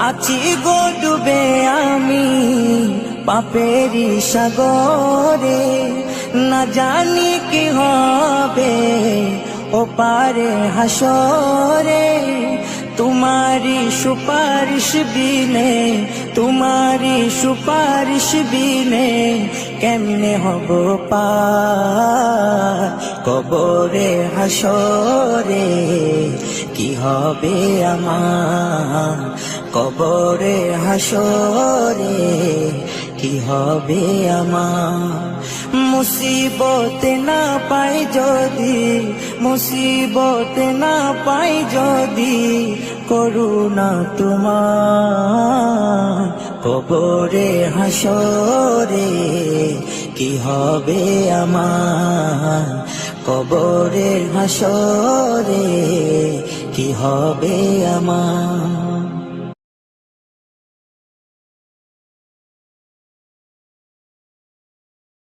আছি গো ডুবে আমি পাপেরি সাগরে, না জানি কি হবে ও পারে হাসরে। তোমারি সুপারিশ বিনে, তোমারি সুপারিশ বিনে কেমনে হব পার কবরে হাসরে। কি হবে আমার কবরে হাসরে, কি হবে আমার। মুসিবতে না পাই যদি, মুসিবতে না পাই যদি করুণা তোমার কবরে হাসরে। কি হবে আমার কবরে হাসরে, কি হবে আমার।